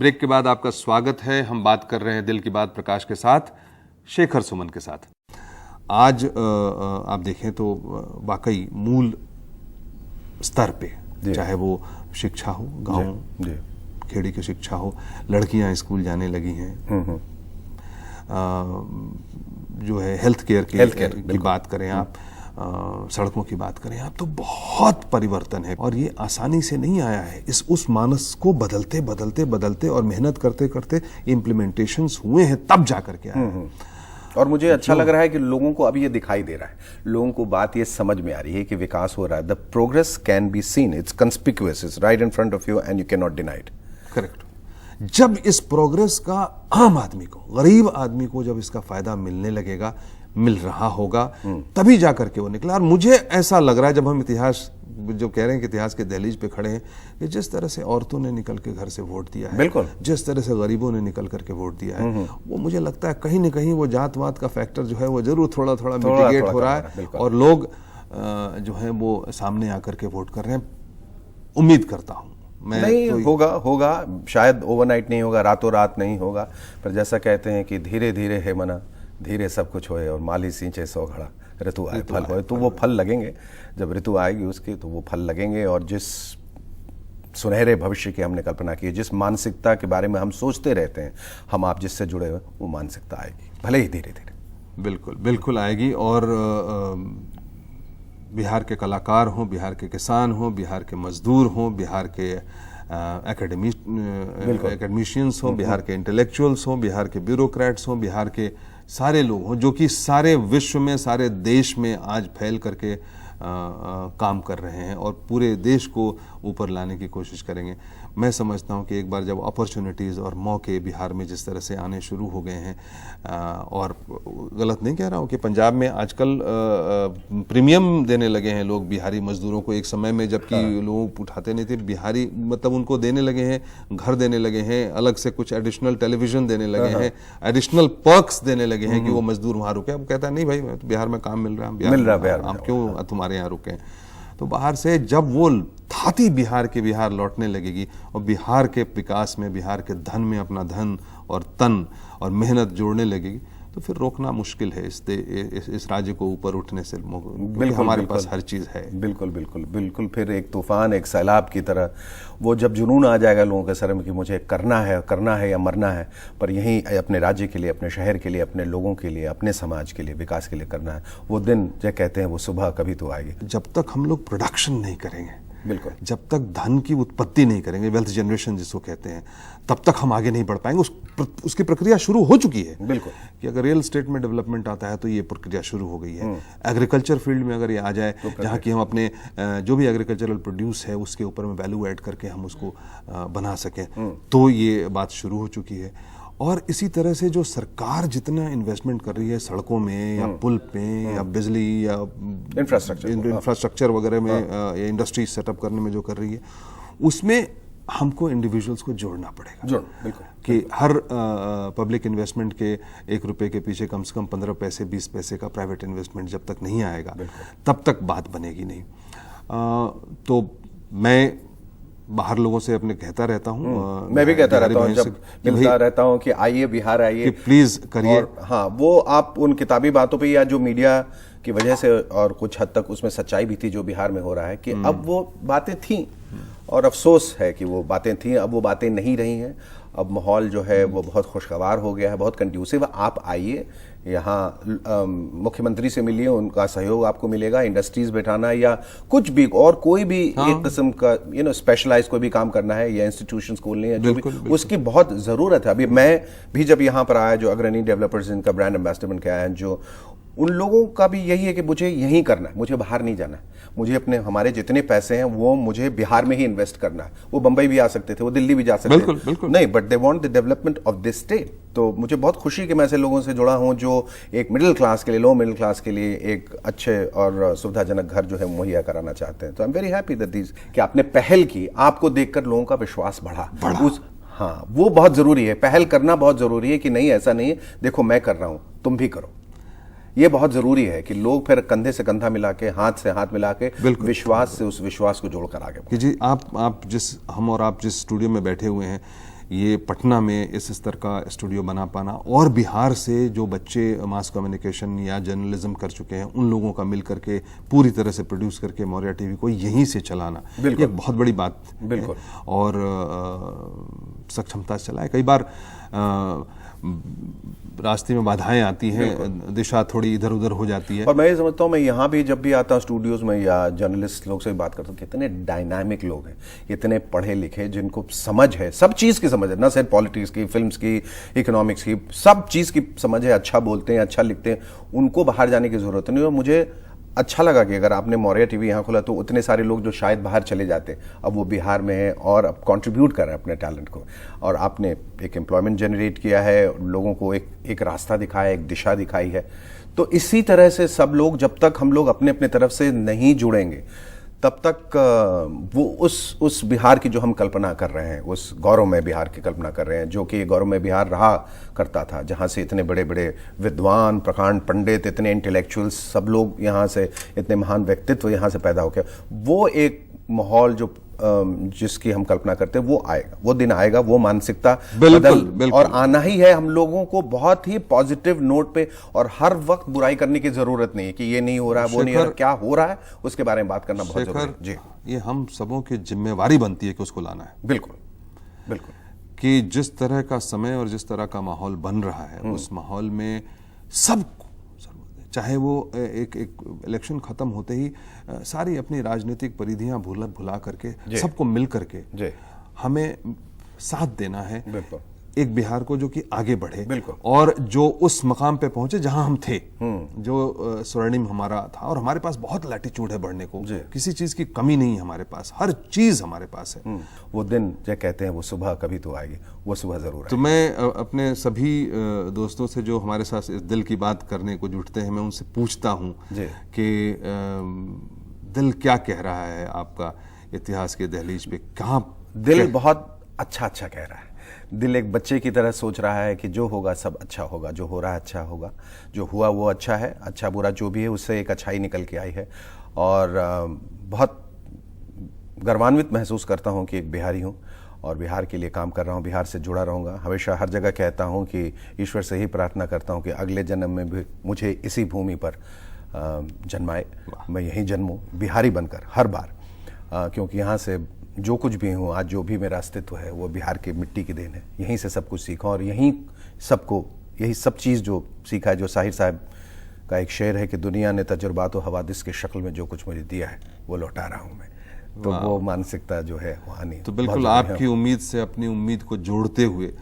Break के बाद आपका स्वागत है। हम बात कर रहे हैं दिल की बात प्रकाश के साथ, शेखर सुमन के साथ। आज आप देखें तो वाकई मूल स्तर पे, चाहे वो शिक्षा हो, गांव खेड़ी की शिक्षा हो, लड़कियां स्कूल जाने लगी हैं, जो है हेल्थ केयर की बात करें आप, सड़कों की बात करें आप, तो बहुत परिवर्तन है। और ये आसानी से नहीं आया है। उस मानस को बदलते और मेहनत करते करते इम्प्लीमेंटेशंस हुए हैं, तब जाकर के आया है। और मुझे अच्छा लग रहा है कि लोगों को अब ये दिखाई दे रहा है, लोगों को बात ये समझ में आ रही है कि विकास हो रहा है। The progress can be seen, it's conspicuous, it's right in front of you and you can not deny it. Correct. जब इस प्रोग्रेस का आम आदमी को, गरीब आदमी को जब इसका फायदा मिलने लगेगा, मिल रहा होगा, तभी जाकर के वो निकला। और मुझे ऐसा लग रहा है, जब हम इतिहास जो कह रहे हैं कि इतिहास के दहलीज पे खड़े हैं, कि जिस तरह से औरतों ने निकल के घर से वोट दिया है, बिल्कुल, जिस तरह से गरीबों ने निकल करके वोट दिया है, वो मुझे लगता है कहीं न कहीं वो जातवाद का फैक्टर जो है वो जरूर थोड़ा मिटिगेट हो रहा है, और लोग जो है वो सामने आकर के वोट कर रहे हैं। उम्मीद करता हूं नहीं होगा, शायद ओवरनाइट नहीं होगा, रातों रात नहीं होगा, पर जैसा कहते हैं कि धीरे धीरे है मना, धीरे सब कुछ होए, और माली सींचे सौ घड़ा, ऋतु आए फल होए। तो वो फल लगेंगे, जब ऋतु आएगी उसकी तो वो फल लगेंगे। और जिस सुनहरे भविष्य की हमने कल्पना की है, जिस मानसिकता के बारे में हम सोचते रहते हैं, हम आप जिससे जुड़े हुए, वो मानसिकता आएगी, भले ही धीरे धीरे। बिल्कुल आएगी। और बिहार के कलाकार हों, बिहार के किसान हों, बिहार के मजदूर हों, बिहार के एकेडमिशियंस हों, बिहार के इंटेलेक्चुअल्स हों, बिहार के ब्यूरोक्रेट्स हों, बिहार के सारे लोग हों, जो कि सारे विश्व में, सारे देश में आज फैल करके काम कर रहे हैं और पूरे देश को ऊपर लाने की कोशिश करेंगे। मैं समझता हूं कि एक बार जब अपॉर्चुनिटीज़ और मौके बिहार में जिस तरह से आने शुरू हो गए हैं, और गलत नहीं कह रहा हूं कि पंजाब में आजकल प्रीमियम देने लगे हैं लोग बिहारी मजदूरों को। एक समय में जबकि लोग उठाते नहीं थे, बिहारी मतलब उनको देने लगे हैं, घर देने लगे हैं, अलग से कुछ एडिशनल टेलीविजन देने लगे हैं, एडिशनल पर्क्स देने लगे हैं कि वो मजदूर वहां रुके। अब कहता है नहीं भाई, तो बिहार में काम मिल रहा है, हम क्यों तुम्हारे यहाँ रुके। तो बाहर से जब वो धाती बिहार लौटने लगेगी और बिहार के विकास में, बिहार के धन में अपना धन और तन और मेहनत जोड़ने लगेगी, तो फिर रोकना मुश्किल है इस राज्य को ऊपर उठने से। बिल्कुल, हमारे पास हर चीज है। बिल्कुल। फिर एक तूफान, एक सैलाब की तरह वो जब जुनून आ जाएगा लोगों के सर में कि मुझे करना है या मरना है, पर यहीं अपने राज्य के लिए, अपने शहर के लिए, अपने लोगों के लिए, अपने समाज के लिए, विकास के लिए करना है, वो दिन जो कहते हैं वो सुबह कभी तो आएगी। जब तक हम लोग प्रोडक्शन नहीं करेंगे, बिल्कुल, जब तक धन की उत्पत्ति नहीं करेंगे, वेल्थ जनरेशन जिसको कहते हैं, तब तक हम आगे नहीं बढ़ पाएंगे। उसकी प्रक्रिया शुरू हो चुकी है। बिल्कुल, कि अगर रियल एस्टेट में डेवलपमेंट आता है तो ये प्रक्रिया शुरू हो गई है। एग्रीकल्चर फील्ड में अगर ये आ जाए, जहाँ की हम अपने जो भी एग्रीकल्चरल प्रोड्यूस है उसके ऊपर में वैल्यू ऐड करके हम उसको बना सकें, तो ये बात शुरू हो चुकी है। और इसी तरह से जो सरकार जितना इन्वेस्टमेंट कर रही है सड़कों में या पुल में या बिजली या इंफ्रास्ट्रक्चर वगैरह में या इंडस्ट्री सेटअप करने में जो कर रही है, उसमें हमको इंडिविजुअल्स को जोड़ना पड़ेगा। कि हर पब्लिक इन्वेस्टमेंट के 1 रुपए के पीछे कम से कम 15 पैसे 20 पैसे का प्राइवेट इन्वेस्टमेंट जब तक नहीं आएगा, तब तक बात बनेगी नहीं। तो मैं बाहर लोगों से अपने कहता रहता हूँ, मैं भी कहता रहता हूँ, जब मिलता रहता हूँ कि आइए बिहार आइए, प्लीज करिए। हाँ, वो आप उन किताबी बातों पे या जो मीडिया की वजह से और कुछ हद तक उसमें सच्चाई भी थी जो बिहार में हो रहा है, कि अब वो बातें थीं और अफसोस है कि वो बातें थीं, अब वो बातें नहीं रही हैं। अब माहौल जो है वो बहुत खुशगवार हो गया है, बहुत कंड्यूसिव। आप आइए यहाँ, मुख्यमंत्री से मिलिए, उनका सहयोग आपको मिलेगा। इंडस्ट्रीज बैठाना या कुछ भी और कोई भी एक किस्म का स्पेशलाइज कोई भी काम करना है या इंस्टीट्यूशंस खोलने हैं, जो भी उसकी बहुत जरूरत है। अभी मैं भी जब यहाँ पर आया, जो अग्रणी डेवलपर्स जिनका ब्रांड एम्बेसडर बन के आया हैं, जो उन लोगों का भी यही है कि मुझे यहीं करना है, मुझे बाहर नहीं जाना है, मुझे अपने हमारे जितने पैसे हैं वो मुझे बिहार में ही इन्वेस्ट करना है। वो बम्बई भी आ सकते थे, वो दिल्ली भी जा सकते थे, बिल्कुल। नहीं, but they want the development of this state. तो मुझे बहुत खुशी कि मैं ऐसे लोगों से जुड़ा हूं जो एक मिडिल क्लास के लिए, लो मिडिल क्लास के लिए एक अच्छे और सुविधाजनक घर जो है मुहैया कराना चाहते हैं। तो I am very happy that this कि आपने पहल की, आपको देखकर लोगों का विश्वास बढ़ा। हाँ, वो बहुत जरूरी है, पहल करना बहुत जरूरी है कि नहीं ऐसा नहीं है, देखो मैं कर रहा हूं, तुम भी करो। ये बहुत जरूरी है कि लोग फिर कंधे से कंधा मिला के, हाथ से हाथ मिला के, विश्वास से उस विश्वास को जोड़कर आगे कि जी हम और आप जिस स्टूडियो में बैठे हुए हैं, ये पटना में इस स्तर का स्टूडियो बना पाना और बिहार से जो बच्चे मास कम्युनिकेशन या जर्नलिज्म कर चुके हैं उन लोगों का मिल करके पूरी तरह से प्रोड्यूस करके मौर्य टीवी को यहीं से चलाना, ये एक बहुत बड़ी बात है और सक्षमता से चला है। कई बार रास्ते में बाधाएं आती हैं, दिशा थोड़ी इधर उधर हो जाती है। और मैं ये समझता हूँ, मैं यहाँ भी जब भी आता हूँ स्टूडियोज में या जर्नलिस्ट लोग से बात करता हूँ, कितने डायनामिक लोग हैं, इतने पढ़े लिखे, जिनको समझ है, सब चीज़ की समझ है, ना सिर्फ पॉलिटिक्स की, फिल्म्स की, इकोनॉमिक्स की, सब चीज़ की समझ है, अच्छा बोलते हैं, अच्छा लिखते हैं, उनको बाहर जाने की जरूरत नहीं। और मुझे अच्छा लगा कि अगर आपने मौर्य टीवी यहाँ खोला तो उतने सारे लोग जो शायद बाहर चले जाते अब वो बिहार में हैं और अब कंट्रीब्यूट कर रहे हैं अपने टैलेंट को, और आपने एक एम्प्लॉयमेंट जनरेट किया है, लोगों को एक रास्ता दिखाया, एक दिशा दिखाई है। तो इसी तरह से सब लोग, जब तक हम लोग अपने अपने तरफ से नहीं जुड़ेंगे तब तक वो उस बिहार की जो हम कल्पना कर रहे हैं, उस गौरवमय बिहार की कल्पना कर रहे हैं, जो कि गौरवमय बिहार रहा करता था, जहाँ से इतने बड़े बड़े विद्वान, प्रकांड पंडित, इतने इंटेलेक्चुअल्स, सब लोग यहाँ से, इतने महान व्यक्तित्व यहाँ से पैदा होकर, वो एक माहौल जो जिसकी हम कल्पना करते हैं वो आएगा, वो दिन आएगा, वो मानसिकता बिल्कुल और आना ही है। हम लोगों को बहुत ही पॉजिटिव नोट पे, और हर वक्त बुराई करने की जरूरत नहीं है कि ये नहीं हो रहा है, वो नहीं हो रहा, क्या हो रहा है उसके बारे में बात करना बहुत जरूरी है। जी, ये हम सबों की जिम्मेवारी बनती है कि उसको लाना है। बिल्कुल बिल्कुल। कि जिस तरह का समय और जिस तरह का माहौल बन रहा है, उस माहौल में सब, चाहे वो एक इलेक्शन खत्म होते ही सारी अपनी राजनीतिक परिधियां भुला करके सबको मिल करके हमें साथ देना है एक बिहार को जो कि आगे बढ़े और जो उस मकाम पे पहुंचे जहां हम थे, जो स्वर्णिम हमारा था। और हमारे पास बहुत लैटिट्यूड है बढ़ने को, किसी चीज की कमी नहीं है हमारे पास, हर चीज हमारे पास है। वो दिन जो कहते हैं वो सुबह कभी तो आएगी, वो सुबह जरूर आएगी। तो मैं अपने सभी दोस्तों से जो हमारे साथ इस दिल की बात करने को जुटते हैं, मैं उनसे पूछता हूं कि दिल क्या कह रहा है आपका इतिहास के दहलीज पे? कहाँ दिल बहुत अच्छा कह रहा है। दिल एक बच्चे की तरह सोच रहा है कि जो होगा सब अच्छा होगा, जो हो रहा है अच्छा होगा, जो हुआ वो अच्छा है, अच्छा बुरा जो भी है उससे एक अच्छाई निकल के आई है। और बहुत गर्वान्वित महसूस करता हूँ कि एक बिहारी हूँ और बिहार के लिए काम कर रहा हूँ, बिहार से जुड़ा रहूँगा। हमेशा हर जगह कहता हूँ कि ईश्वर से ही प्रार्थना करता हूँ कि अगले जन्म में भी मुझे इसी भूमि पर जन्माए, मैं यहीं जन्मूँ बिहारी बनकर हर बार, क्योंकि यहाँ से जो कुछ भी हूँ, आज जो भी मेरा अस्तित्व है वो बिहार की मिट्टी की देन है। यहीं से सब कुछ सीखा और यहीं सबको यही सब चीज़ जो सीखा है, जो साहिर साहब का एक शेर है कि दुनिया ने तजुर्बात और हवादिस की शक्ल में जो कुछ मुझे दिया है वो लौटा रहा हूँ मैं। तो वो मानसिकता जो है वहाँ नहीं। तो बिल्कुल आपकी उम्मीद से अपनी उम्मीद को जोड़ते हुए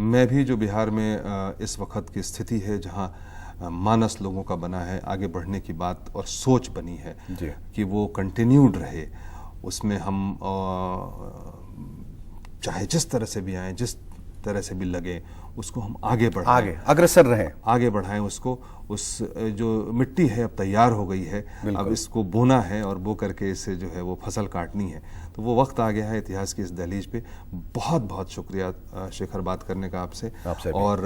मैं भी जो बिहार में इस वक्त की स्थिति है, जहाँ मानस लोगों का बना है, आगे बढ़ने की बात और सोच बनी है कि वो कंटिन्यूड रहे, उसमें हम चाहे जिस तरह से भी आए, जिस तरह से भी लगे, उसको हम आगे बढ़ाएं, आगे अग्रसर रहें, आगे बढ़ाएं उसको। उस जो मिट्टी है अब तैयार हो गई है, अब इसको बोना है और बो करके इससे जो है वो फसल काटनी है। तो वो वक्त आ गया है इतिहास की इस दहलीज पे। बहुत बहुत शुक्रिया शेखर बात करने का आपसे। और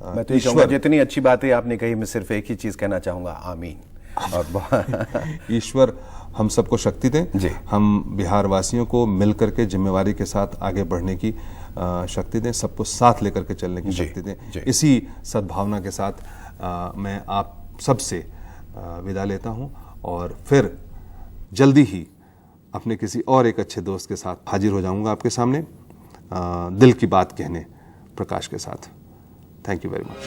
मैं तो कहूँगा जितनी अच्छी बातें आपने कही, मैं सिर्फ एक ही चीज़ कहना चाहूँगा, आमीन। और ईश्वर हम सबको शक्ति दें, हम बिहार वासियों को मिलकर के जिम्मेवारी के साथ आगे बढ़ने की शक्ति दें, सबको साथ लेकर के चलने की शक्ति दें। इसी सद्भावना के साथ मैं आप सबसे विदा लेता हूं और फिर जल्दी ही अपने किसी और एक अच्छे दोस्त के साथ हाजिर हो जाऊंगा आपके सामने, दिल की बात कहने प्रकाश के साथ। Thank you very much.